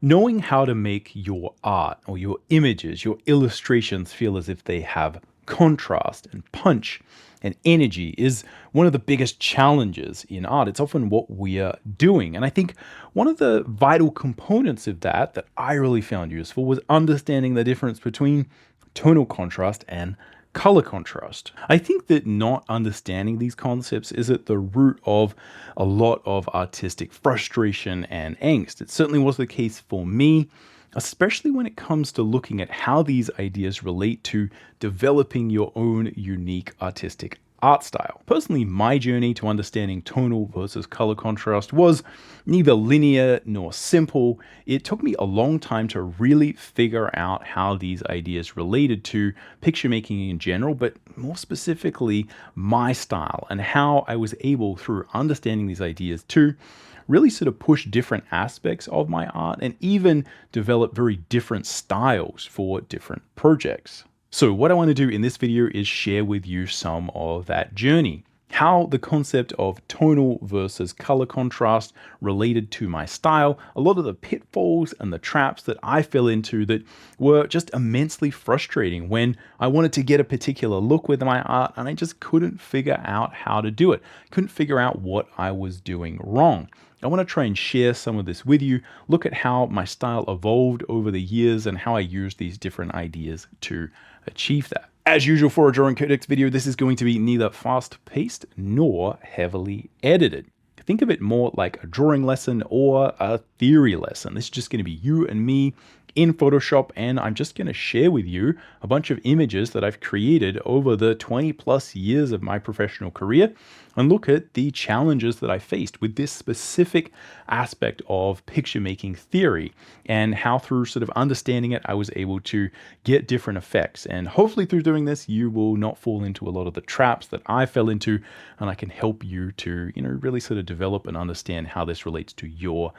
Knowing how to make your art or your images, your illustrations feel as if they have contrast and punch and energy is one of the biggest challenges in art. It's often what we are doing. And I think one of the vital components of that I really found useful was understanding the difference between tonal contrast and color contrast. I think that not understanding these concepts is at the root of a lot of artistic frustration and angst. It certainly was the case for me, especially when it comes to looking at how these ideas relate to developing your own unique artistic art style. Personally, my journey to understanding tonal versus color contrast was neither linear nor simple. It took me a long time to really figure out how these ideas related to picture making in general, but more specifically, my style and how I was able, through understanding these ideas, to really sort of push different aspects of my art and even develop very different styles for different projects. So what I want to do in this video is share with you some of that journey. How the concept of tonal versus color contrast related to my style, a lot of the pitfalls and the traps that I fell into that were just immensely frustrating when I wanted to get a particular look with my art and I just couldn't figure out how to do it. Couldn't figure out what I was doing wrong. I want to try and share some of this with you, look at how my style evolved over the years and how I used these different ideas to achieve that. As usual for a Drawing Codex video, this is going to be neither fast-paced nor heavily edited. Think of it more like a drawing lesson or a theory lesson. This is just going to be you and me in Photoshop, and I'm just going to share with you a bunch of images that I've created over the 20 plus years of my professional career and look at the challenges that I faced with this specific aspect of picture making theory and how through sort of understanding it, I was able to get different effects. And hopefully through doing this, you will not fall into a lot of the traps that I fell into, and I can help you to, really sort of develop and understand how this relates to your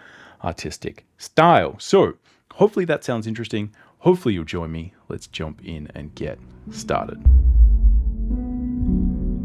artistic style. So hopefully that sounds interesting. Hopefully you'll join me. Let's jump in and get started.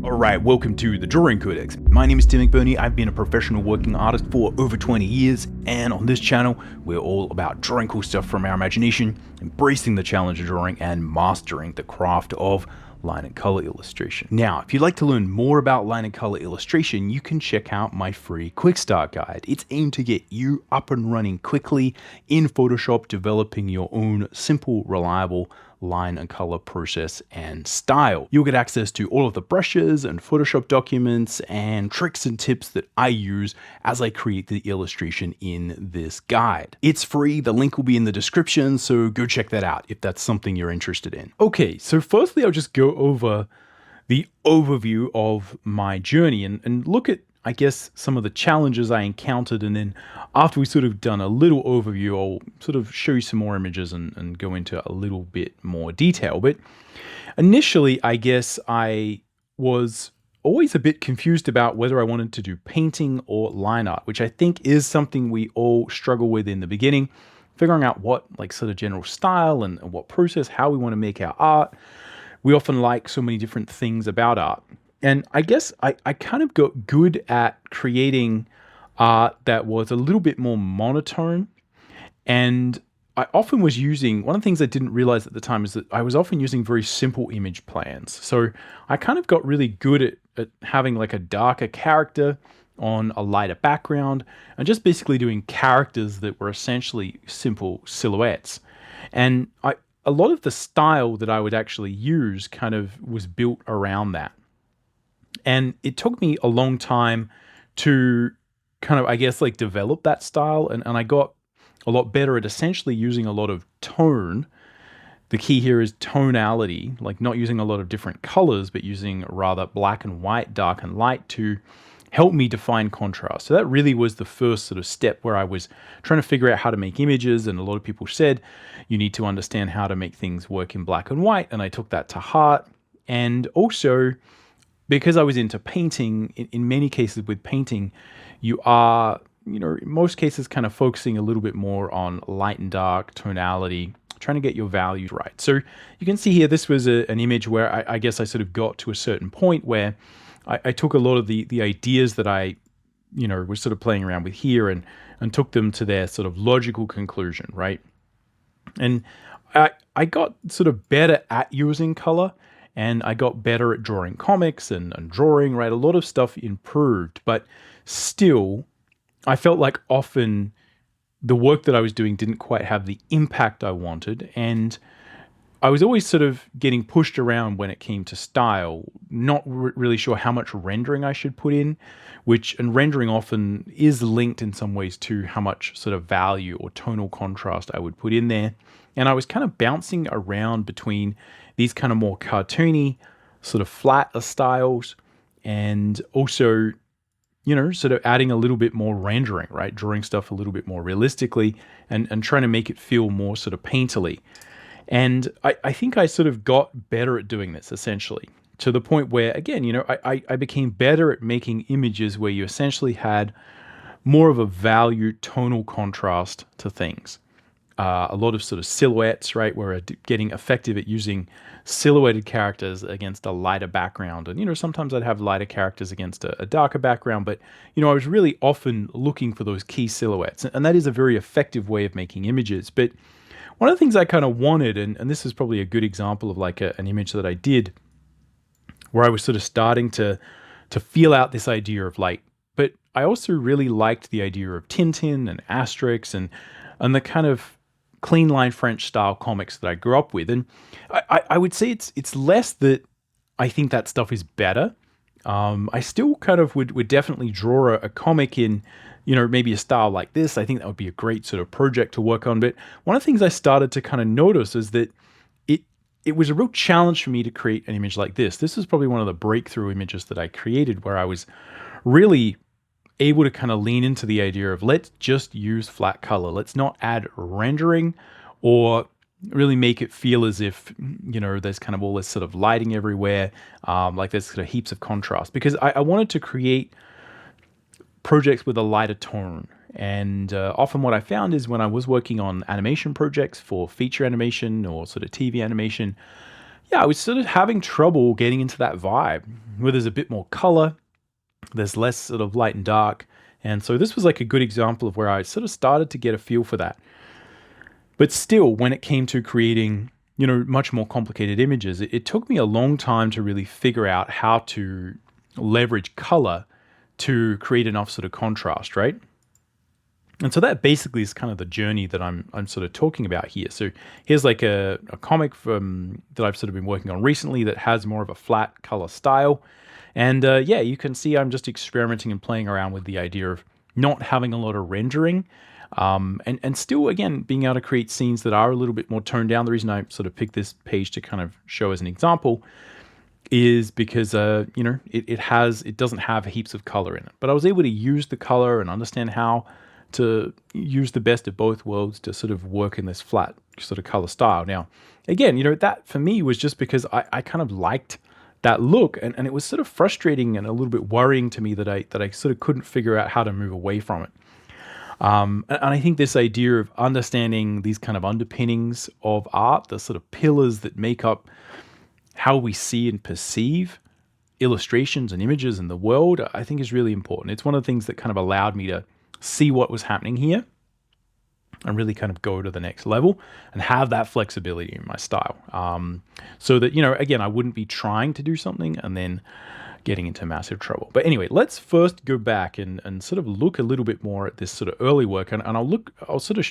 Alright, welcome to the Drawing Codex. My name is Tim McBurney. I've been a professional working artist for over 20 years, and on this channel, we're all about drawing cool stuff from our imagination, embracing the challenge of drawing, and mastering the craft of line and color illustration. Now, if you'd like to learn more about line and color illustration, you can check out my free quick start guide. It's aimed to get you up and running quickly in Photoshop, developing your own simple, reliable line and color process and style. You'll get access to all of the brushes and Photoshop documents and tricks and tips that I use as I create the illustration in this guide. It's free. The link will be in the description, so go check that out if that's something you're interested in. Okay, so firstly, I'll just go over the overview of my journey and look at, I guess, some of the challenges I encountered, and then after we sort of done a little overview, I'll sort of show you some more images and go into a little bit more detail. But initially, I guess I was always a bit confused about whether I wanted to do painting or line art, which I think is something we all struggle with in the beginning, figuring out what sort of general style and what process, how we want to make our art. We often like so many different things about art. And I guess I kind of got good at creating art that was a little bit more monotone. And I often was using, one of the things I didn't realize at the time is that I was often using very simple image plans. So I kind of got really good at having like a darker character on a lighter background and just basically doing characters that were essentially simple silhouettes. And a lot of the style that I would actually use kind of was built around that. And it took me a long time to kind of, I guess, develop that style. And I got a lot better at essentially using a lot of tone. The key here is tonality, like not using a lot of different colors, but using rather black and white, dark and light to help me define contrast. So that really was the first sort of step where I was trying to figure out how to make images. And a lot of people said, you need to understand how to make things work in black and white. And I took that to heart. And also, because I was into painting, in many cases with painting, you are, in most cases kind of focusing a little bit more on light and dark tonality, trying to get your values right. So you can see here, this was an image where I guess I sort of got to a certain point where I took a lot of the ideas that I was sort of playing around with here and took them to their sort of logical conclusion, right? And I got sort of better at using color, and I got better at drawing comics and drawing, right? A lot of stuff improved, but still, I felt like often the work that I was doing didn't quite have the impact I wanted, and I was always sort of getting pushed around when it came to style, not really sure how much rendering I should put in, and rendering often is linked in some ways to how much sort of value or tonal contrast I would put in there. And I was kind of bouncing around between these kind of more cartoony, sort of flatter styles, and also, sort of adding a little bit more rendering, right? Drawing stuff a little bit more realistically and trying to make it feel more sort of painterly. And I think I sort of got better at doing this, essentially, to the point where, again, I became better at making images where you essentially had more of a value tonal contrast to things. A lot of sort of silhouettes, right, where getting effective at using silhouetted characters against a lighter background. And, sometimes I'd have lighter characters against a darker background, but, I was really often looking for those key silhouettes. And that is a very effective way of making images. But one of the things I kind of wanted, and this is probably a good example of like an image that I did, where I was sort of starting to feel out this idea of light. But I also really liked the idea of Tintin and Asterix and the kind of clean line French style comics that I grew up with. And I would say it's less that I think that stuff is better. I still kind of would definitely draw a comic in, maybe a style like this. I think that would be a great sort of project to work on. But one of the things I started to kind of notice is that it was a real challenge for me to create an image like this. This is probably one of the breakthrough images that I created, where I was really able to kind of lean into the idea of let's just use flat color. Let's not add rendering or really make it feel as if, there's kind of all this sort of lighting everywhere, like there's sort of heaps of contrast. Because I wanted to create projects with a lighter tone. And often what I found is when I was working on animation projects for feature animation or sort of TV animation, I was sort of having trouble getting into that vibe where there's a bit more color, there's less sort of light and dark. And so this was like a good example of where I sort of started to get a feel for that. But still, when it came to creating, much more complicated images, it took me a long time to really figure out how to leverage color to create enough sort of contrast, right? And so that basically is kind of the journey that I'm sort of talking about here. So here's like a comic that I've sort of been working on recently that has more of a flat color style. And you can see I'm just experimenting and playing around with the idea of not having a lot of rendering, and still, again, being able to create scenes that are a little bit more toned down. The reason I sort of picked this page to kind of show as an example is because, it doesn't have heaps of color in it. But I was able to use the color and understand how to use the best of both worlds to sort of work in this flat sort of color style. Now, again, that for me was just because I kind of liked that look, and it was sort of frustrating and a little bit worrying to me that I sort of couldn't figure out how to move away from it. And I think this idea of understanding these kind of underpinnings of art, the sort of pillars that make up how we see and perceive illustrations and images in the world, I think is really important. It's one of the things that kind of allowed me to see what was happening here and really kind of go to the next level and have that flexibility in my style. So that, again, I wouldn't be trying to do something and then getting into massive trouble. But anyway, let's first go back and sort of look a little bit more at this sort of early work. And I'll sort of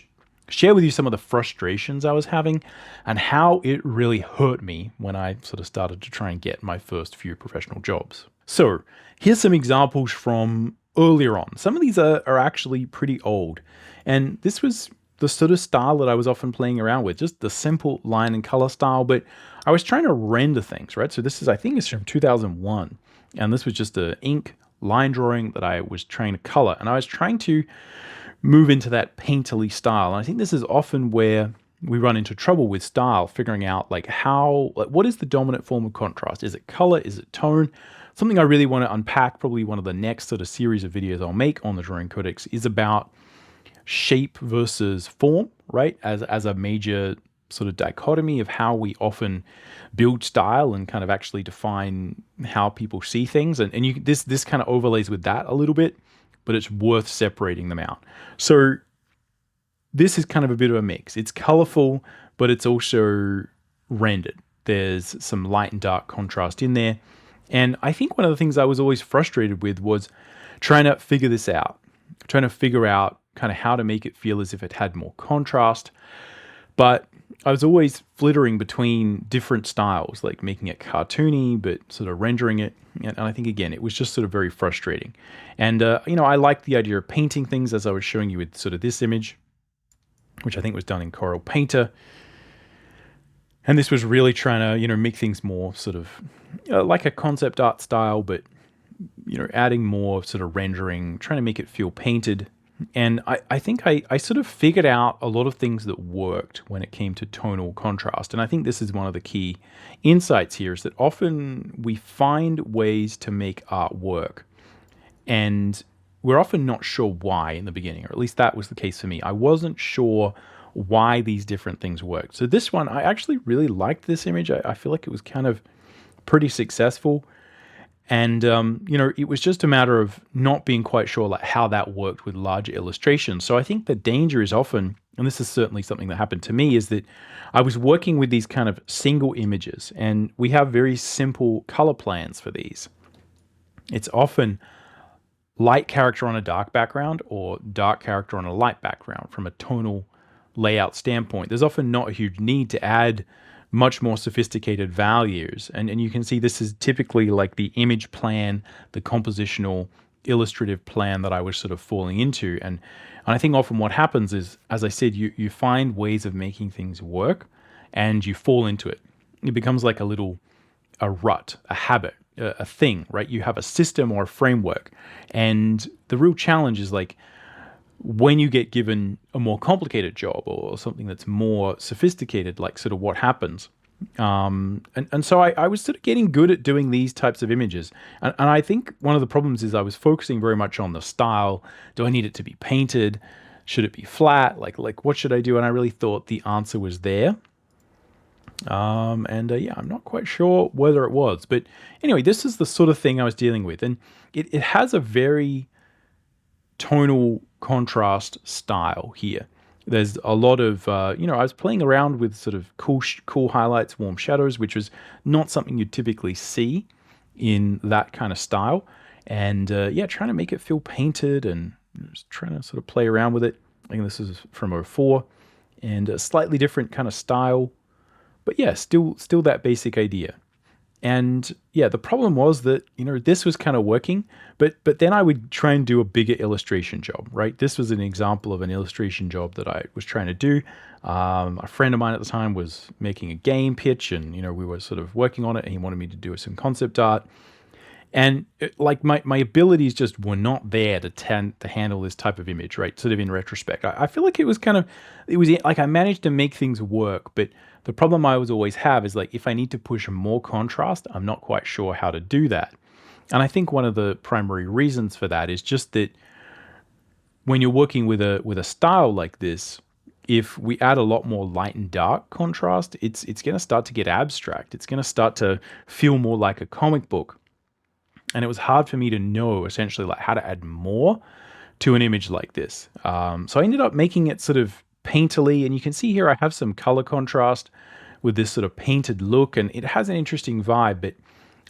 share with you some of the frustrations I was having and how it really hurt me when I sort of started to try and get my first few professional jobs. So here's some examples from earlier on. Some of these are actually pretty old. And this was the sort of style that I was often playing around with, just the simple line and color style, but I was trying to render things, right? So this is, I think it's from 2001. And this was just an ink line drawing that I was trying to color. And I was trying to move into that painterly style. And I think this is often where we run into trouble with style, figuring out what is the dominant form of contrast? Is it color? Is it tone? Something I really want to unpack, probably one of the next sort of series of videos I'll make on the Drawing Codex, is about shape versus form, right? As a major sort of dichotomy of how we often build style and kind of actually define how people see things. And this kind of overlays with that a little bit. but it's worth separating them out. So this is kind of a bit of a mix. It's colorful, but it's also rendered. There's some light and dark contrast in there. And I think one of the things I was always frustrated with was trying to figure this out, trying to figure out kind of how to make it feel as if it had more contrast. But I was always flittering between different styles, like making it cartoony, but sort of rendering it. And I think, again, it was just sort of very frustrating. And, I liked the idea of painting things, as I was showing you with sort of this image, which I think was done in Corel Painter. And this was really trying to, make things more sort of like a concept art style, but, adding more sort of rendering, trying to make it feel painted. And I think I sort of figured out a lot of things that worked when it came to tonal contrast. And I think this is one of the key insights here, is that often we find ways to make art work. And we're often not sure why in the beginning, or at least that was the case for me. I wasn't sure why these different things worked. So this one, I actually really liked this image. I feel like it was kind of pretty successful. And, it was just a matter of not being quite sure like how that worked with larger illustrations. So I think the danger is often, and this is certainly something that happened to me, is that I was working with these kind of single images, and we have very simple color plans for these. It's often light character on a dark background or dark character on a light background from a tonal layout standpoint. There's often not a huge need to add much more sophisticated values. And you can see this is typically like the image plan, the compositional illustrative plan that I was sort of falling into. And I think often what happens is, as I said, you find ways of making things work and you fall into it. It becomes like a rut, a habit, a thing, right? You have a system or a framework. And the real challenge is like when you get given a more complicated job or something that's more sophisticated, like sort of what happens. And so I was sort of getting good at doing these types of images. And I think one of the problems is I was focusing very much on the style. Do I need it to be painted? Should it be flat? Like what should I do? And I really thought the answer was there. I'm not quite sure whether it was, but anyway, this is the sort of thing I was dealing with. And it has a very tonal contrast style here. There's a lot of, I was playing around with sort of cool highlights, warm shadows, which was not something you'd typically see in that kind of style. And trying to make it feel painted and just trying to sort of play around with it. I think this is from 04 and a slightly different kind of style. But yeah, still that basic idea. And yeah, the problem was that, this was kind of working, but then I would try and do a bigger illustration job, right? This was an example of an illustration job that I was trying to do. A friend of mine at the time was making a game pitch and, we were sort of working on it and he wanted me to do some concept art. And my abilities just were not there to handle this type of image, right? Sort of in retrospect. I feel like it was like I managed to make things work, but the problem I always have is like if I need to push more contrast, I'm not quite sure how to do that. And I think one of the primary reasons for that is just that when you're working with a style like this, if we add a lot more light and dark contrast, it's going to start to get abstract. It's going to start to feel more like a comic book. And it was hard for me to know essentially like how to add more to an image like this. So I ended up making it sort of painterly, and you can see here I have some color contrast with this sort of painted look, and it has an interesting vibe, but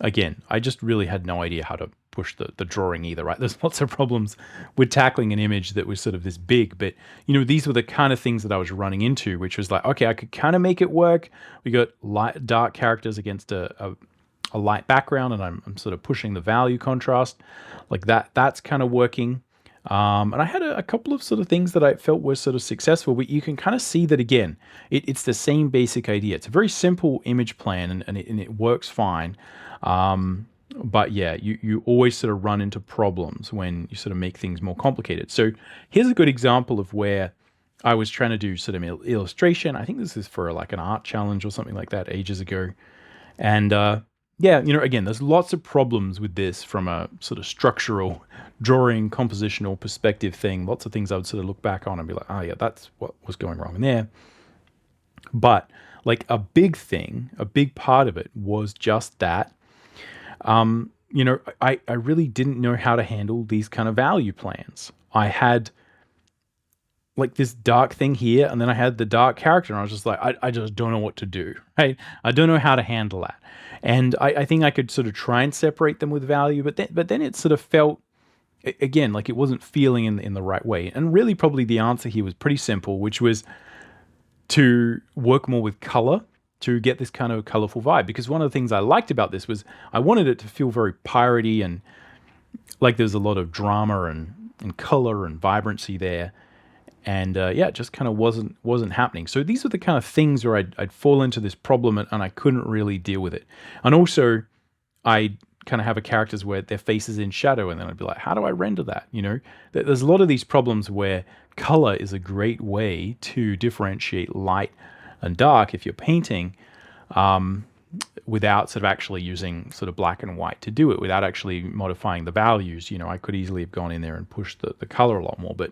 again, I just really had no idea how to push the drawing either, right? There's lots of problems with tackling an image that was sort of this big, but these were the kind of things that I was running into, which was like, okay, I could kind of make it work. We got light, dark characters against a light background, and I'm sort of pushing the value contrast like that. That's kind of working. And I had a couple of sort of things that I felt were sort of successful, but you can kind of see that again, it's the same basic idea. It's a very simple image plan and it works fine. But yeah, you always sort of run into problems when you sort of make things more complicated. So here's a good example of where I was trying to do sort of illustration. I think this is for like an art challenge or something like that ages ago. And again, there's lots of problems with this from a sort of structural drawing, compositional perspective thing. Lots of things I would sort of look back on and be like, oh yeah, that's what was going wrong in there. But like a big part of it was just that I really didn't know how to handle these kind of value plans. I had like this dark thing here, and then I had the dark character, and I was just like, I just don't know what to do, right? I don't know how to handle that. And I think I could sort of try and separate them with value, but then it sort of felt, again, like it wasn't feeling in the right way. And really probably the answer here was pretty simple, which was to work more with color to get this kind of colorful vibe. Because one of the things I liked about this was I wanted it to feel very piratey and like there's a lot of drama and color and vibrancy there. And yeah, it just kind of wasn't happening. So these were the kind of things where I'd fall into this problem and I couldn't really deal with it. And also, I kind of have a characters where their face is in shadow, and then I'd be like, how do I render that? There's a lot of these problems where color is a great way to differentiate light and dark if you're painting, without sort of actually using sort of black and white to do it, without actually modifying the values. I could easily have gone in there and pushed the color a lot more, but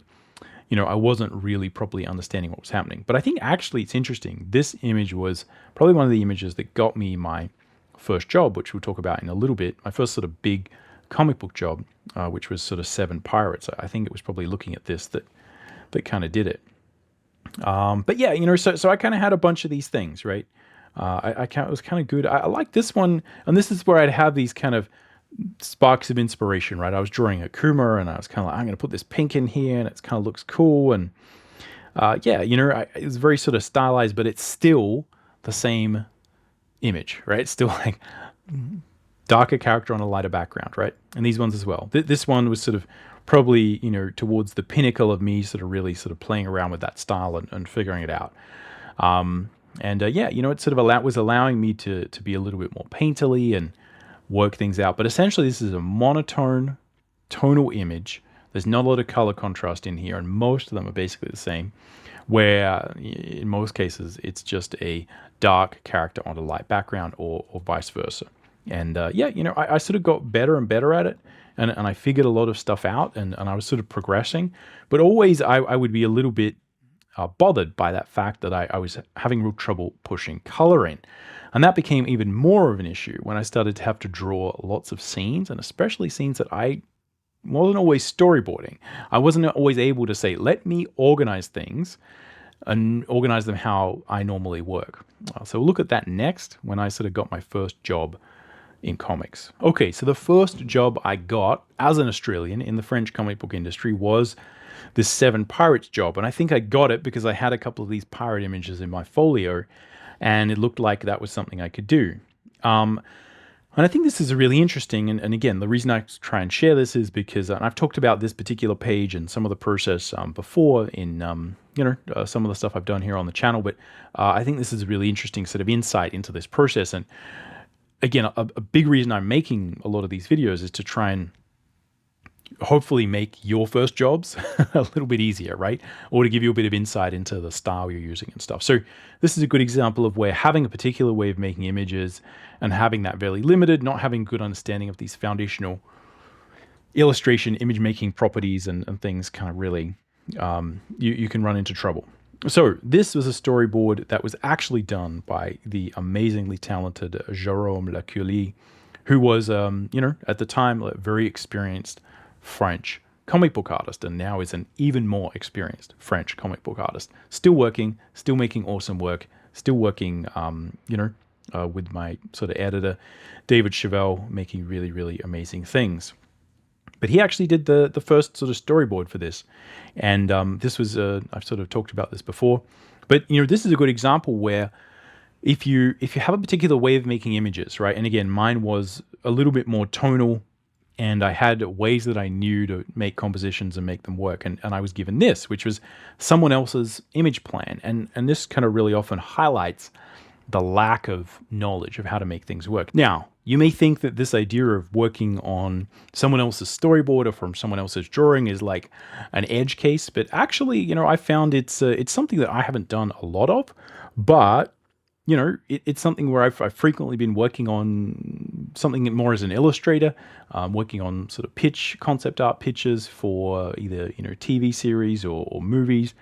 I wasn't really properly understanding what was happening. But I think actually it's interesting. This image was probably one of the images that got me my first job, which we'll talk about in a little bit. My first sort of big comic book job, which was sort of 7 Pirates. I think it was probably looking at this that kind of did it. But yeah, so I kind of had a bunch of these things, right? It was kind of good. I like this one, and this is where I'd have these kind of sparks of inspiration, right? I was drawing Akuma, and I was kind of like, I'm going to put this pink in here, and it kind of looks cool. And yeah, it was very sort of stylized, but it's still the same image, right? It's still like darker character on a lighter background, right? And these ones as well. This one was sort of probably, towards the pinnacle of me sort of really sort of playing around with that style and figuring it out. Yeah, it sort of was allowing me to be a little bit more painterly and work things out. But essentially, this is a monotone, tonal image. There's not a lot of color contrast in here, and most of them are basically the same, where in most cases, it's just a dark character on a light background or vice versa. And yeah, I sort of got better and better at it, and I figured a lot of stuff out, and I was sort of progressing. But always I would be a little bit bothered by that fact that I was having real trouble pushing color in. And that became even more of an issue when I started to have to draw lots of scenes, and especially scenes that I wasn't always storyboarding. I wasn't always able to say, let me organize things and organize them how I normally work. So we'll look at that next, when I sort of got my first job in comics. Okay, so the first job I got as an Australian in the French comic book industry was this 7 Pirates job. And I think I got it because I had a couple of these pirate images in my folio, and it looked like that was something I could do. And I think this is really interesting. And again, the reason I try and share this is because I've talked about this particular page and some of the process before in some of the stuff I've done here on the channel. But I think this is a really interesting sort of insight into this process. And again, a big reason I'm making a lot of these videos is to try and hopefully make your first jobs a little bit easier, right? Or to give you a bit of insight into the style you're using and stuff. So this is a good example of where having a particular way of making images and having that very limited, not having good understanding of these foundational illustration, image making properties and things kind of really, you can run into trouble. So this was a storyboard that was actually done by the amazingly talented Jérôme Laculie, who was, at the time, a very experienced French comic book artist, and now is an even more experienced French comic book artist. Still working, still making awesome work, still working, with my sort of editor, David Chevelle, making really, really amazing things. But he actually did the first sort of storyboard for this. And this was, I've sort of talked about this before, but this is a good example where if you have a particular way of making images, right? And again, mine was a little bit more tonal, and I had ways that I knew to make compositions and make them work. And I was given this, which was someone else's image plan. And this kind of really often highlights the lack of knowledge of how to make things work. Now, you may think that this idea of working on someone else's storyboard or from someone else's drawing is like an edge case, but actually, I found it's something that I haven't done a lot of, but it's something where I've frequently been working on something more as an illustrator, working on sort of concept art pitches for either, TV series or movies.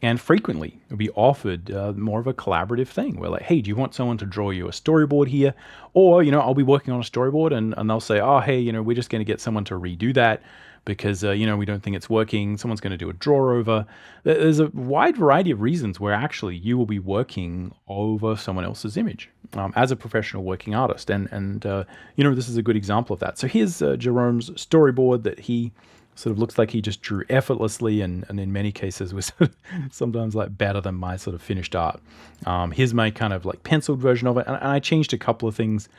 And frequently, it'll be offered more of a collaborative thing. Where like, hey, do you want someone to draw you a storyboard here? Or, I'll be working on a storyboard and they'll say, oh, hey, we're just going to get someone to redo that because, we don't think it's working. Someone's going to do a draw over. There's a wide variety of reasons where actually you will be working over someone else's image as a professional working artist. And this is a good example of that. So here's Jerome's storyboard that he sort of looks like he just drew effortlessly and in many cases was sometimes like better than my sort of finished art. Here's my kind of like penciled version of it. And I changed a couple of things.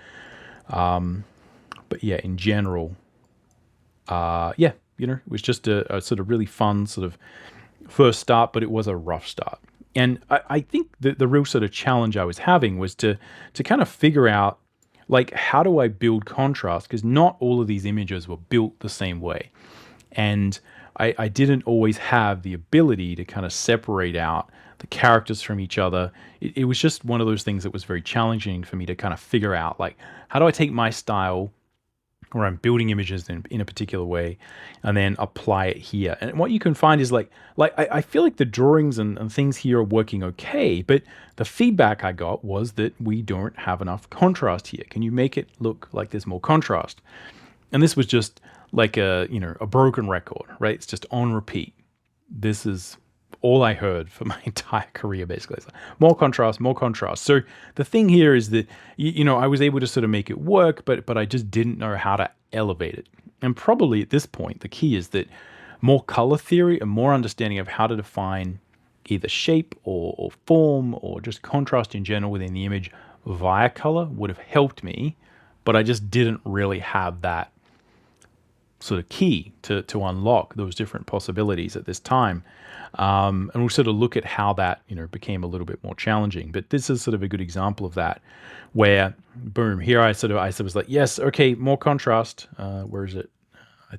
But yeah, in general, it was just a sort of really fun sort of first start, but it was a rough start. And I think the real sort of challenge I was having was to kind of figure out, like, how do I build contrast? Because not all of these images were built the same way. And I didn't always have the ability to kind of separate out the characters from each other. It was just one of those things that was very challenging for me to kind of figure out, like, how do I take my style where I'm building images in a particular way and then apply it here? And what you can find is like I feel like the drawings and things here are working okay, but the feedback I got was that we don't have enough contrast here. Can you make it look like there's more contrast? And this was just like a broken record, right? It's just on repeat. This is all I heard for my entire career, basically. It's like, more contrast, more contrast. So the thing here is that, I was able to sort of make it work, but I just didn't know how to elevate it. And probably at this point, the key is that more color theory and more understanding of how to define either shape or form or just contrast in general within the image via color would have helped me, but I just didn't really have that sort of key to unlock those different possibilities at this time. And we'll sort of look at how that, became a little bit more challenging. But this is sort of a good example of that, where, boom, here I was like, yes, okay, more contrast. Where is it? I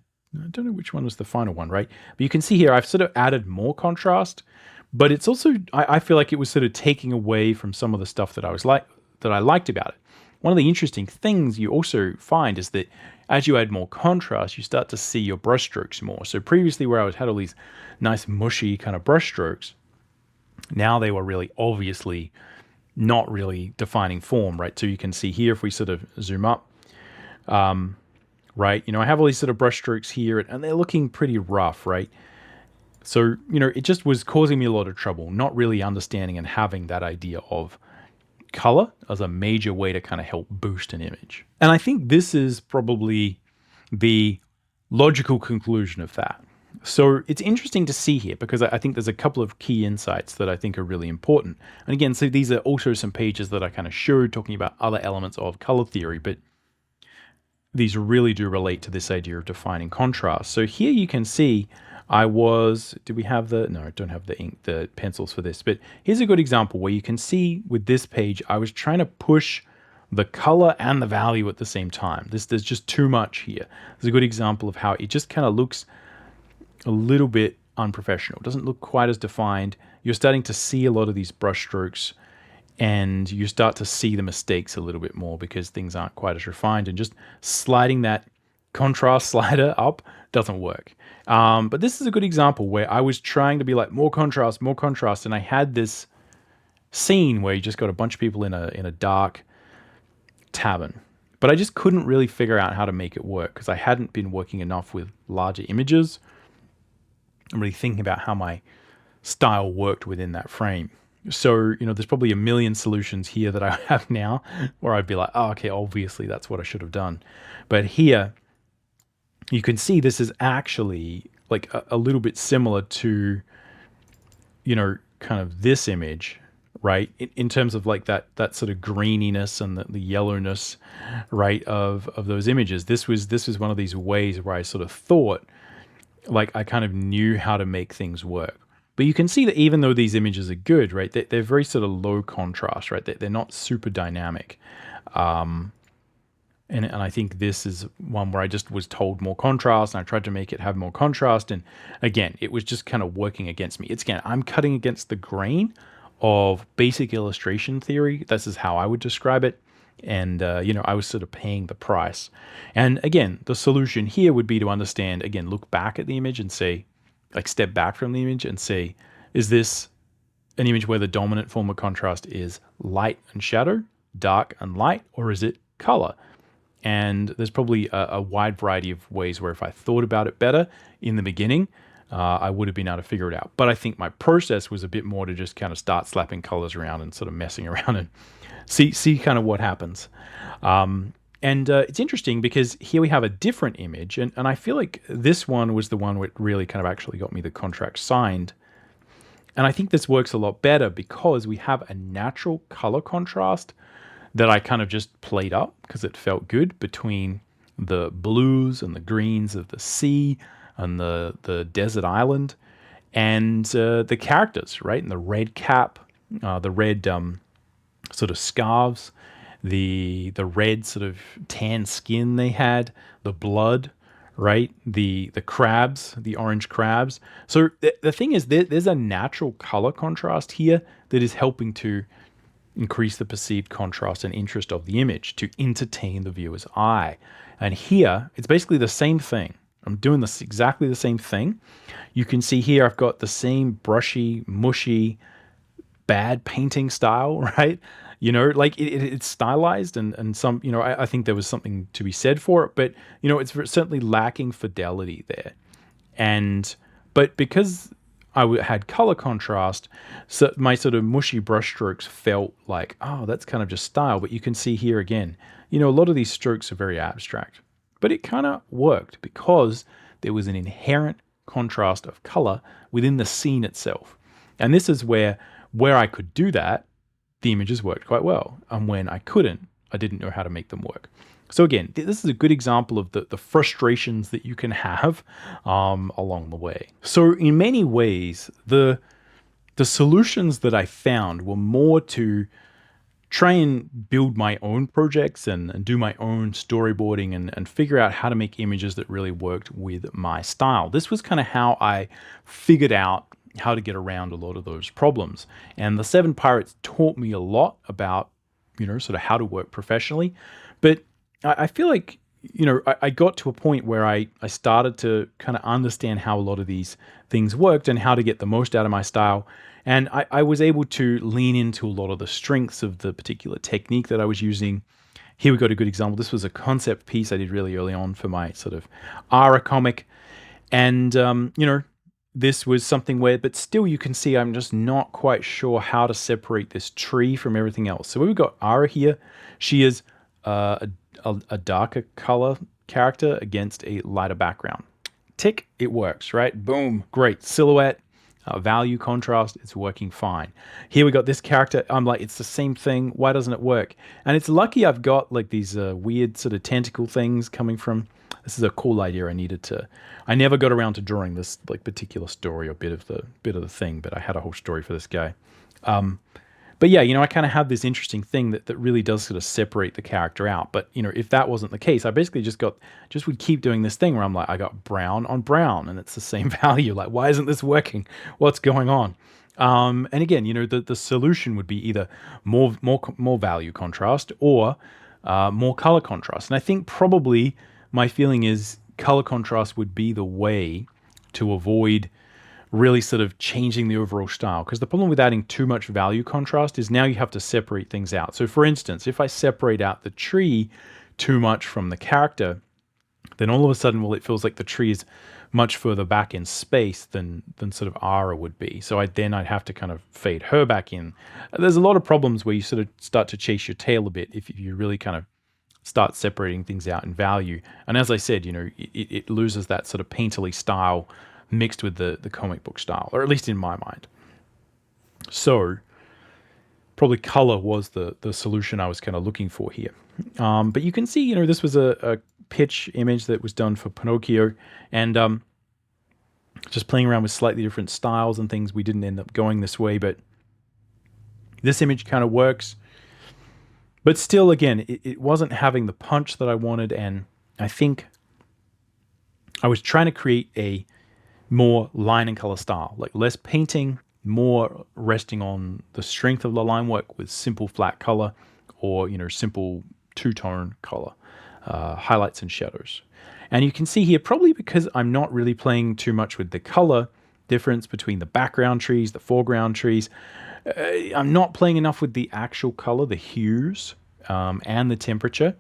don't know which one was the final one, right? But you can see here, I've sort of added more contrast, but it's also, I feel like it was sort of taking away from some of the stuff that I liked about it. One of the interesting things you also find is that as you add more contrast, you start to see your brushstrokes more. So previously where I had all these nice mushy kind of brushstrokes, now they were really obviously not really defining form, right? So you can see here, if we sort of zoom up, right? I have all these sort of brushstrokes here and they're looking pretty rough, right? So, it just was causing me a lot of trouble, not really understanding and having that idea of color as a major way to kind of help boost an image. And I think this is probably the logical conclusion of that. So it's interesting to see here because I think there's a couple of key insights that I think are really important. And again, so these are also some pages that I kind of showed talking about other elements of color theory, but these really do relate to this idea of defining contrast. So here you can see do we have no, I don't have the pencils for this, but here's a good example where you can see with this page, I was trying to push the color and the value at the same time. There's just too much here. There's a good example of how it just kind of looks a little bit unprofessional. It doesn't look quite as defined. You're starting to see a lot of these brush strokes and you start to see the mistakes a little bit more because things aren't quite as refined, and just sliding that contrast slider up doesn't work. But this is a good example where I was trying to be like more contrast, and I had this scene where you just got a bunch of people in a dark tavern, but I just couldn't really figure out how to make it work because I hadn't been working enough with larger images. I'm really thinking about how my style worked within that frame. So, there's probably a million solutions here that I have now where I'd be like, oh, okay, obviously that's what I should have done. But here, you can see this is actually like a little bit similar to, kind of this image, right? In terms of like that sort of greeniness and the yellowness, right, of those images. This was one of these ways where I sort of thought like I kind of knew how to make things work. But you can see that even though these images are good, right, they're very sort of low contrast, right? They're not super dynamic. And I think this is one where I just was told more contrast and I tried to make it have more contrast. And again, it was just kind of working against me. I'm cutting against the grain of basic illustration theory. This is how I would describe it. And, I was sort of paying the price. And again, the solution here would be to understand, again, look back at the image and say, like step back from the image and say, is this an image where the dominant form of contrast is light and shadow, dark and light, or is it color? And there's probably a wide variety of ways where if I thought about it better in the beginning, I would have been able to figure it out. But I think my process was a bit more to just kind of start slapping colors around and sort of messing around and see kind of what happens. It's interesting because here we have a different image, and I feel like this one was the one that really kind of actually got me the contract signed. And I think this works a lot better because we have a natural color contrast that I kind of just played up because it felt good between the blues and the greens of the sea and the desert island and the characters, right? And the red cap, the red sort of scarves, the red sort of tan skin they had, the blood, right? The crabs, the orange crabs. So the thing is, there's a natural color contrast here that is helping to increase the perceived contrast and interest of the image to entertain the viewer's eye. And here, it's basically the same thing. I'm doing this exactly the same thing. You can see here I've got the same brushy, mushy, bad painting style, right? You know, like it's stylized and some, you know, I think there was something to be said for it, but, you know, it's certainly lacking fidelity there. But because had color contrast, so my sort of mushy brushstrokes felt like, oh, that's kind of just style. But you can see here again, you know, a lot of these strokes are very abstract. But it kind of worked because there was an inherent contrast of color within the scene itself. And this is where I could do that, the images worked quite well. And when I couldn't, I didn't know how to make them work. So again, this is a good example of the frustrations that you can have along the way. So in many ways, the solutions that I found were more to try and build my own projects and do my own storyboarding and figure out how to make images that really worked with my style. This was kind of how I figured out how to get around a lot of those problems. And the Seven Pirates taught me a lot about, you know, sort of how to work professionally. But I feel like, you know, I got to a point where I started to kind of understand how a lot of these things worked and how to get the most out of my style. And I was able to lean into a lot of the strengths of the particular technique that I was using. Here we got a good example. This was a concept piece I did really early on for my sort of Ara comic. And, you know, this was something where, but still you can see I'm just not quite sure how to separate this tree from everything else. So we've got Ara here. She is a darker color character against a lighter background. Tick, it works, right? Boom, great. Silhouette, value, contrast, it's working fine. Here we got this character. I'm like, it's the same thing. Why doesn't it work? And it's lucky I've got like these weird sort of tentacle things coming from. This is a cool idea. I never got around to drawing this like particular story or bit of the thing, but I had a whole story for this guy. But yeah, you know, I kind of have this interesting thing that really does sort of separate the character out. But, you know, if that wasn't the case, I basically just would keep doing this thing where I'm like, I got brown on brown and it's the same value. Like, why isn't this working? What's going on? And again, you know, the solution would be either more value contrast or more color contrast. And I think probably my feeling is color contrast would be the way to avoid really sort of changing the overall style. Because the problem with adding too much value contrast is now you have to separate things out. So for instance, if I separate out the tree too much from the character, then all of a sudden, well, it feels like the tree is much further back in space than sort of Ara would be. So I'd have to kind of fade her back in. There's a lot of problems where you sort of start to chase your tail a bit if you really kind of start separating things out in value. And as I said, you know, it loses that sort of painterly style mixed with the comic book style, or at least in my mind. So probably color was the solution I was kind of looking for here. But you can see, you know, this was a pitch image that was done for Pinocchio, and just playing around with slightly different styles and things. We didn't end up going this way, but this image kind of works. But still, again, it wasn't having the punch that I wanted, and I think I was trying to create a more line and color style, like less painting, more resting on the strength of the line work with simple flat color, or, you know, simple two-tone color, highlights and shadows. And you can see here, probably because I'm not really playing too much with the color, difference between the background trees, the foreground trees. I'm not playing enough with the actual color, the hues, and the temperature.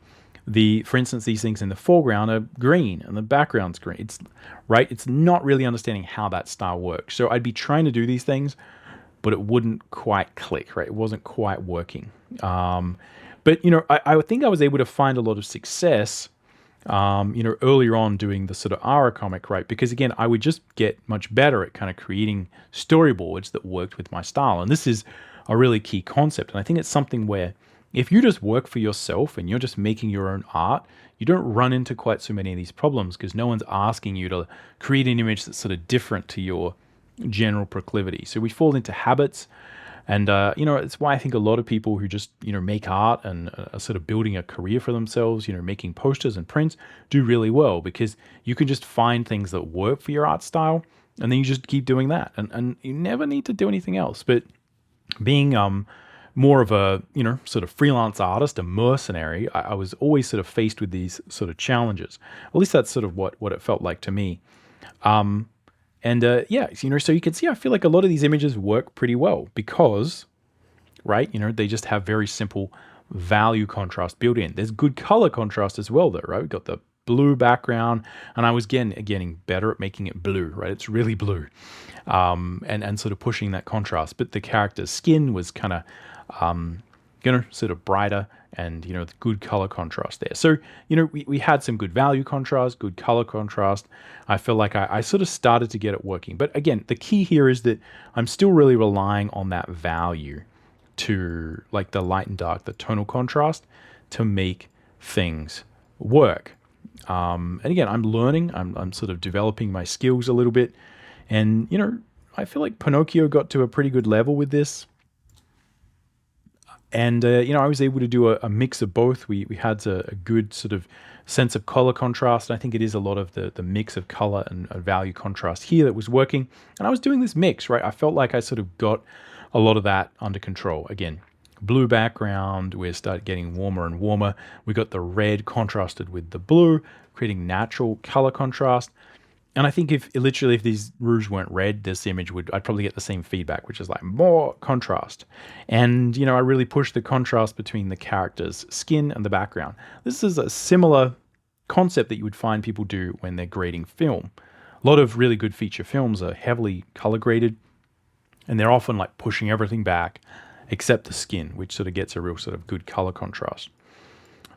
For instance, these things in the foreground are green and the background's green. It's not really understanding how that style works. So I'd be trying to do these things, but it wouldn't quite click, right? It wasn't quite working. But I think I was able to find a lot of success, earlier on doing the sort of Ara comic, right? Because again, I would just get much better at kind of creating storyboards that worked with my style. And this is a really key concept. And I think it's something where if you just work for yourself and you're just making your own art, you don't run into quite so many of these problems because no one's asking you to create an image that's sort of different to your general proclivity. So we fall into habits. And, it's why I think a lot of people who just, make art and are sort of building a career for themselves, making posters and prints do really well because you can just find things that work for your art style and then you just keep doing that. And you never need to do anything else. But being more of a, sort of freelance artist, a mercenary, I was always sort of faced with these sort of challenges. At least that's sort of what it felt like to me. So you can see, I feel like a lot of these images work pretty well because, right, they just have very simple value contrast built in. There's good color contrast as well, though, right? We've got the blue background, and I was getting better at making it blue, right? It's really blue, and sort of pushing that contrast. But the character's skin was kind of, sort of brighter and, good color contrast there. So, we had some good value contrast, good color contrast. I feel like I sort of started to get it working. But again, the key here is that I'm still really relying on that value to like the light and dark, the tonal contrast to make things work. And again, I'm learning, I'm sort of developing my skills a little bit. And, I feel like Pinocchio got to a pretty good level with this. And, I was able to do a mix of both. We had a good sort of sense of color contrast. I think it is a lot of the mix of color and value contrast here that was working. And I was doing this mix, right? I felt like I sort of got a lot of that under control. Again, blue background, we started getting warmer and warmer. We got the red contrasted with the blue, creating natural color contrast. And I think if these rouges weren't red, this image I'd probably get the same feedback, which is like more contrast. And, I really pushed the contrast between the character's skin and the background. This is a similar concept that you would find people do when they're grading film. A lot of really good feature films are heavily color graded, and they're often like pushing everything back except the skin, which sort of gets a real sort of good color contrast.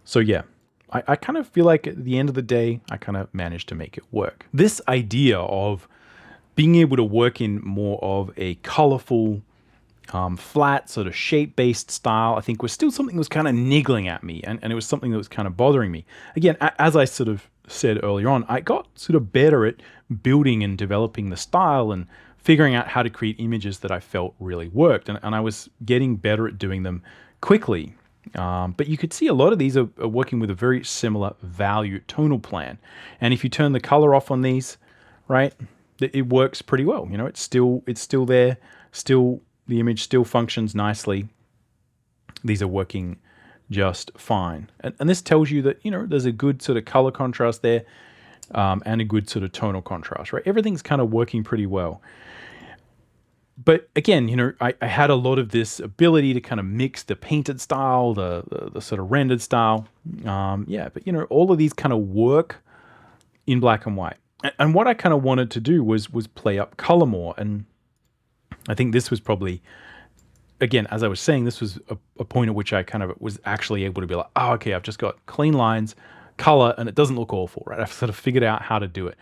So yeah. I kind of feel like at the end of the day, I kind of managed to make it work. This idea of being able to work in more of a colorful, flat, sort of shape-based style, I think was still something that was kind of niggling at me, and it was something that was kind of bothering me. Again, as I sort of said earlier on, I got sort of better at building and developing the style and figuring out how to create images that I felt really worked, and I was getting better at doing them quickly. But you could see a lot of these are working with a very similar value tonal plan. And if you turn the color off on these, right, it works pretty well. It's still there, the image still functions nicely. These are working just fine. And this tells you that, there's a good sort of color contrast there, and a good sort of tonal contrast, right? Everything's kind of working pretty well. But again, I had a lot of this ability to kind of mix the painted style, the sort of rendered style. But all of these kind of work in black and white. And what I kind of wanted to do was play up color more. And I think this was probably, again, as I was saying, this was a point at which I kind of was actually able to be like, oh, okay, I've just got clean lines, color, and it doesn't look awful, right? I've sort of figured out how to do it.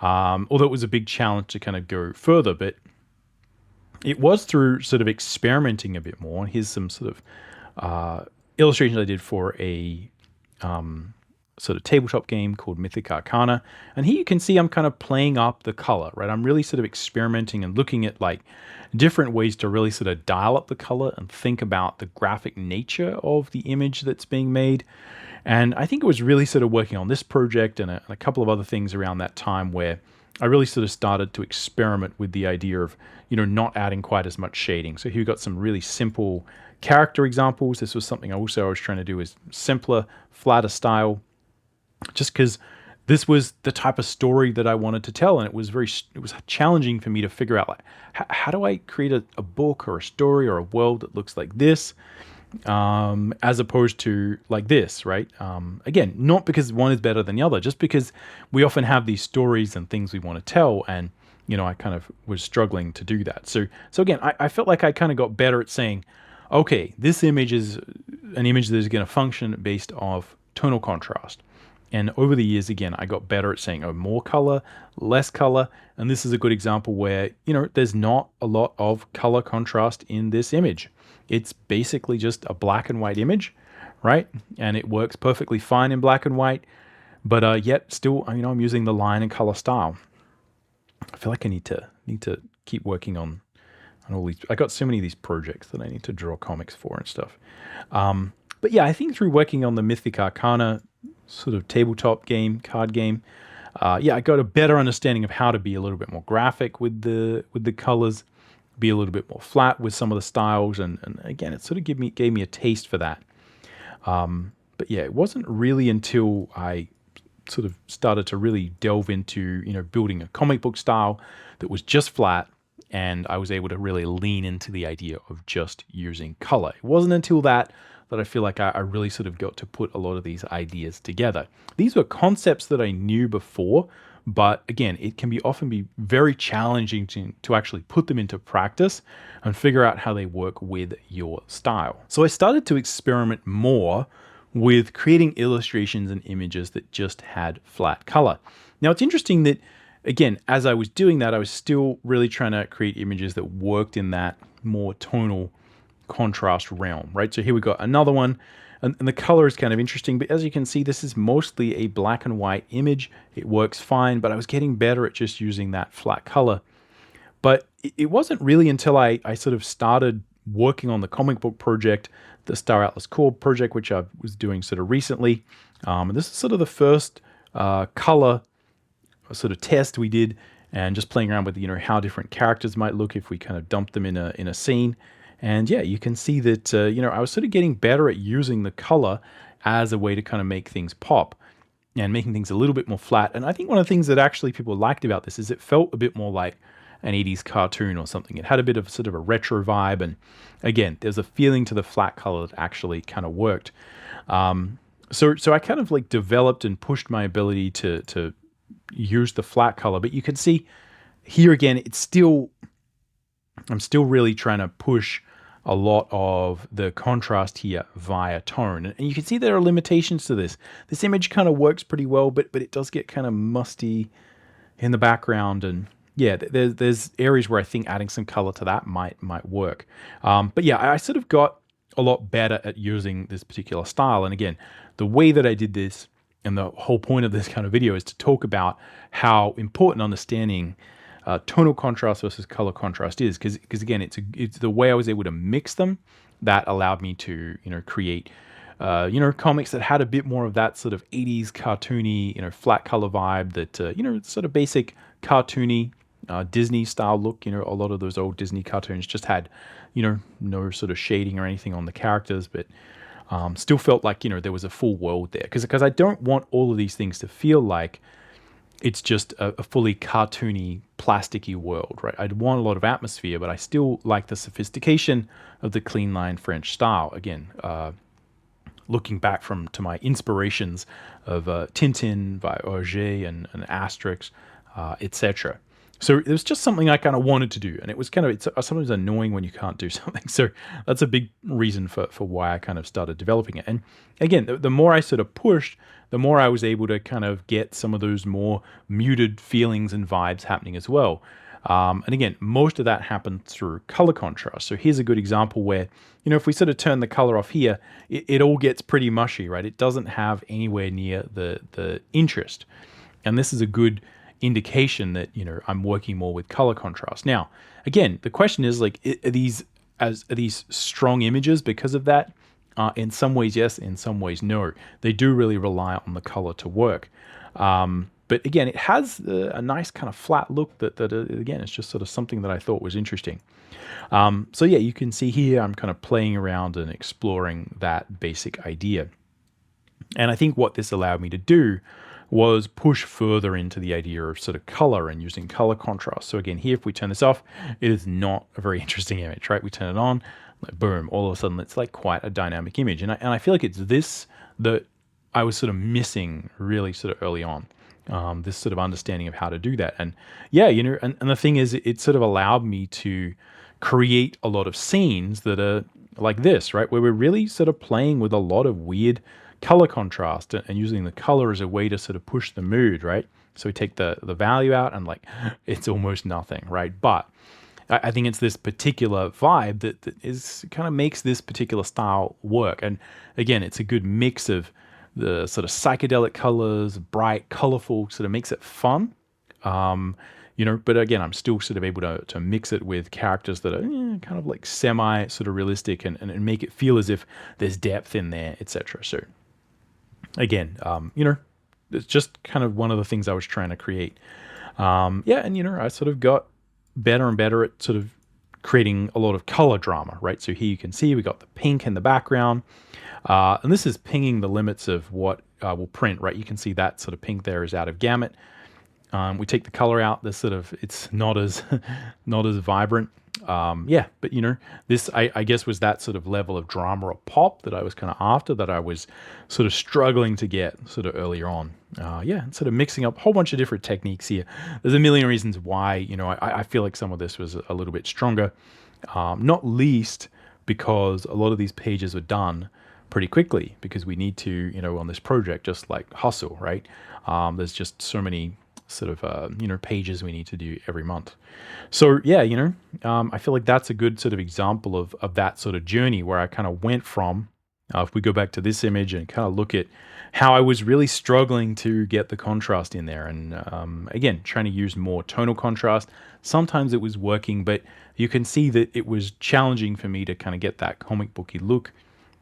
Although it was a big challenge to kind of go further, but it was through sort of experimenting a bit more. Here's some sort of illustrations I did for a sort of tabletop game called Mythic Arcana. And here you can see I'm kind of playing up the color, right? I'm really sort of experimenting and looking at like different ways to really sort of dial up the color and think about the graphic nature of the image that's being made. And I think it was really sort of working on this project and a couple of other things around that time where I really sort of started to experiment with the idea of, not adding quite as much shading. So here we've got some really simple character examples. This was something I was trying to do is simpler, flatter style, just because this was the type of story that I wanted to tell, and it was challenging for me to figure out, like, how do I create a book or a story or a world that looks like this, as opposed to like this, right? Again, not because one is better than the other, just because we often have these stories and things we want to tell, and I kind of was struggling to do that. So again, I felt like I kind of got better at saying, okay, this image is an image that is going to function based off tonal contrast. And over the years, again, I got better at saying, oh, more color, less color. And this is a good example where, there's not a lot of color contrast in this image. It's basically just a black and white image, right? And it works perfectly fine in black and white, but yet still, I'm using the line and color style. I feel like I need to keep working on all these. I got so many of these projects that I need to draw comics for and stuff. But yeah, I think through working on the Mythic Arcana sort of tabletop game, card game, I got a better understanding of how to be a little bit more graphic with the colors, be a little bit more flat with some of the styles, and again, it sort of gave me a taste for that. But yeah, it wasn't really until I sort of started to really delve into building a comic book style that was just flat, and I was able to really lean into the idea of just using color. It wasn't until that I feel like I really sort of got to put a lot of these ideas together. These were concepts that I knew before, but again, it can often be very challenging to actually put them into practice and figure out how they work with your style. So I started to experiment more with creating illustrations and images that just had flat color. Now, it's interesting that, again, as I was doing that, I was still really trying to create images that worked in that more tonal contrast realm, right? So here we got another one, and the color is kind of interesting, but as you can see, this is mostly a black and white image. It works fine, but I was getting better at just using that flat color. But it wasn't really until I sort of started working on the comic book project, the Star Atlas Core project, which I was doing sort of recently. And this is sort of the first color sort of test we did, and just playing around with how different characters might look if we kind of dumped them in a scene. And yeah, you can see that I was sort of getting better at using the color as a way to kind of make things pop and making things a little bit more flat. And I think one of the things that actually people liked about this is it felt a bit more like an 80s cartoon or something. It had a bit of sort of a retro vibe, and again, there's a feeling to the flat color that actually kind of worked. So I kind of like developed and pushed my ability to use the flat color, but you can see here again, I'm still really trying to push a lot of the contrast here via tone. And you can see there are limitations to this. This image kind of works pretty well, but it does get kind of musty in the background. And yeah, there's areas where I think adding some color to that might work. But yeah, I sort of got a lot better at using this particular style. And again, the way that I did this, and the whole point of this kind of video, is to talk about how important understanding tonal contrast versus color contrast is, because again, it's the way I was able to mix them that allowed me to create comics that had a bit more of that sort of 80s cartoony flat color vibe, that sort of basic cartoony Disney style look. A lot of those old Disney cartoons just had no sort of shading or anything on the characters, but still felt like there was a full world there, because I don't want all of these things to feel like it's just a fully cartoony, plasticky world, right? I'd want a lot of atmosphere, but I still like the sophistication of the clean line French style. Again, looking back to my inspirations of Tintin by Auger and Asterix, etc. So it was just something I kind of wanted to do, and it's sometimes annoying when you can't do something. So that's a big reason for why I kind of started developing it. And again, the more I sort of pushed, the more I was able to kind of get some of those more muted feelings and vibes happening as well. And again, most of that happened through color contrast. So here's a good example where, if we sort of turn the color off here, it all gets pretty mushy, right? It doesn't have anywhere near the interest. And this is a good indication that, I'm working more with color contrast. Now, again, the question is, like, are these strong images because of that? In some ways, yes. In some ways, no. They do really rely on the color to work. But again, it has a nice kind of flat look that again, it's just sort of something that I thought was interesting. So yeah, you can see here, I'm kind of playing around and exploring that basic idea. And I think what this allowed me to do was push further into the idea of sort of color and using color contrast. So again, here, if we turn this off, it is not a very interesting image, right? We turn it on, like boom, all of a sudden it's like quite a dynamic image. And I feel like it's this that I was sort of missing really sort of early on. This sort of understanding of how to do that. And yeah, and the thing is, it sort of allowed me to create a lot of scenes that are like this, right? Where we're really sort of playing with a lot of weird color contrast and using the color as a way to sort of push the mood, right? So we take the value out and like, it's almost nothing, right? But I think it's this particular vibe that is kind of makes this particular style work. And again, it's a good mix of the sort of psychedelic colors, bright, colorful, sort of makes it fun. But again, I'm still sort of able to mix it with characters that are kind of like semi sort of realistic and make it feel as if there's depth in there, etc. So again, it's just kind of one of the things I was trying to create. I sort of got better and better at sort of creating a lot of color drama, right? So here you can see we got the pink in the background. And this is pinging the limits of what will print, right? You can see that sort of pink there is out of gamut. We take the color out. It's not as not as vibrant. But this I guess was that sort of level of drama or pop that I was kind of after, that I was sort of struggling to get sort of earlier on. And sort of mixing up a whole bunch of different techniques here. There's a million reasons why I feel like some of this was a little bit stronger, not least because a lot of these pages are done pretty quickly because we need to, on this project, just like hustle, right? There's just so many sort of, pages we need to do every month. So yeah, I feel like that's a good sort of example of that sort of journey where I kind of went from, if we go back to this image and kind of look at how I was really struggling to get the contrast in there. And again, trying to use more tonal contrast. Sometimes it was working, but you can see that it was challenging for me to kind of get that comic booky look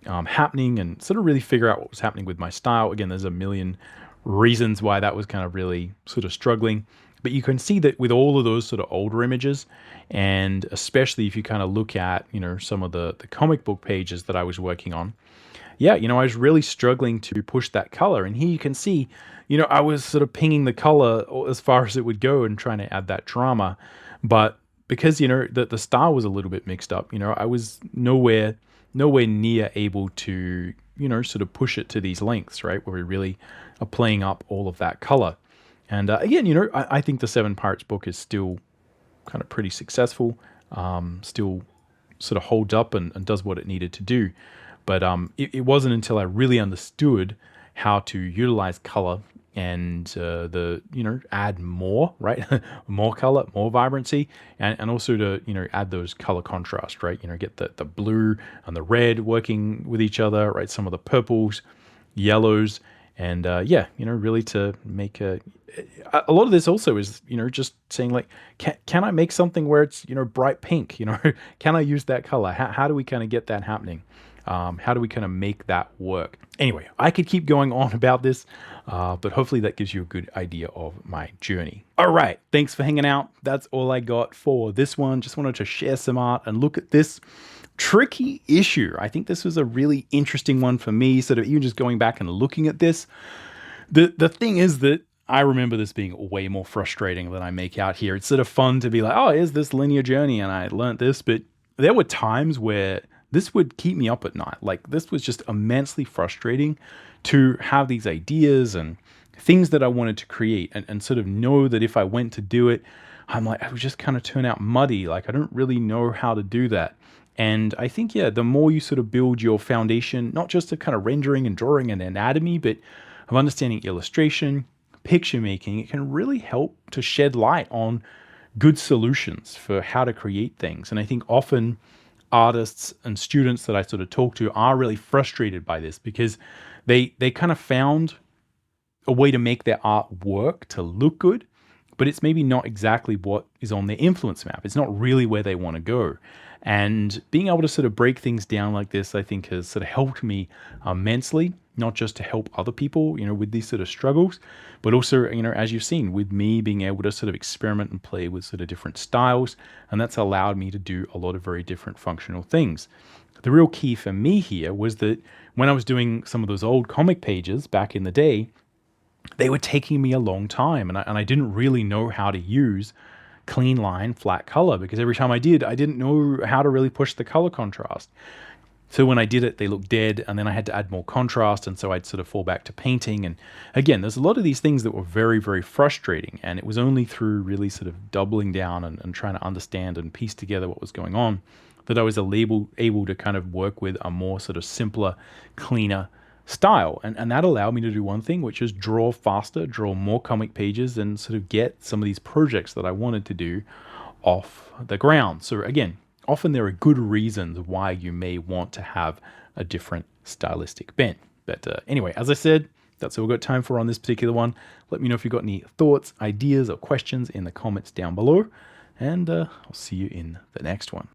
happening and sort of really figure out what was happening with my style. Again, there's a million reasons why that was kind of really sort of struggling. But you can see that with all of those sort of older images, and especially if you kind of look at, some of the comic book pages that I was working on, I was really struggling to push that color. And here you can see, I was sort of pinging the color as far as it would go and trying to add that drama. But because, the style was a little bit mixed up, I was nowhere near able to, sort of push it to these lengths, right? Where we really are playing up all of that color. And again, I think the Seven Pirates book is still kind of pretty successful, still sort of holds up and does what it needed to do. But it wasn't until I really understood how to utilize color and add more, right? More color, more vibrancy, and also to, add those color contrast, right? Get the blue and the red working with each other, right? Some of the purples, yellows, and really to make a lot of this also is, just saying like, can I make something where it's, bright pink, can I use that color? How do we kind of get that happening? How do we kind of make that work? Anyway, I could keep going on about this, but hopefully that gives you a good idea of my journey. All right, thanks for hanging out. That's all I got for this one. Just wanted to share some art and look at this tricky issue. I think this was a really interesting one for me, sort of even just going back and looking at this. The thing is that I remember this being way more frustrating than I make out here. It's sort of fun to be like, oh, here's this linear journey and I learned this, but there were times where this would keep me up at night. Like, this was just immensely frustrating to have these ideas and things that I wanted to create and sort of know that if I went to do it, I'm like, I would just kind of turn out muddy. Like, I don't really know how to do that. And I think, the more you sort of build your foundation, not just of kind of rendering and drawing and anatomy, but of understanding illustration, picture making, it can really help to shed light on good solutions for how to create things. And I think often artists and students that I sort of talk to are really frustrated by this because they kind of found a way to make their art work to look good, but it's maybe not exactly what is on their influence map. It's not really where they want to go. And being able to sort of break things down like this, I think has sort of helped me immensely, not just to help other people, with these sort of struggles, but also, as you've seen, with me being able to sort of experiment and play with sort of different styles. And that's allowed me to do a lot of very different functional things. The real key for me here was that when I was doing some of those old comic pages back in the day, they were taking me a long time, and I didn't really know how to use clean line, flat color, because every time I didn't know how to really push the color contrast. So when I did it, they looked dead, and then I had to add more contrast, and so I'd sort of fall back to painting. And again, there's a lot of these things that were very, very frustrating, and it was only through really sort of doubling down and trying to understand and piece together what was going on that I was able to kind of work with a more sort of simpler, cleaner style. And that allowed me to do one thing, which is draw faster, draw more comic pages, and sort of get some of these projects that I wanted to do off the ground. So again, often there are good reasons why you may want to have a different stylistic bent. But anyway, as I said, that's all we've got time for on this particular one. Let me know if you've got any thoughts, ideas, or questions in the comments down below. And I'll see you in the next one.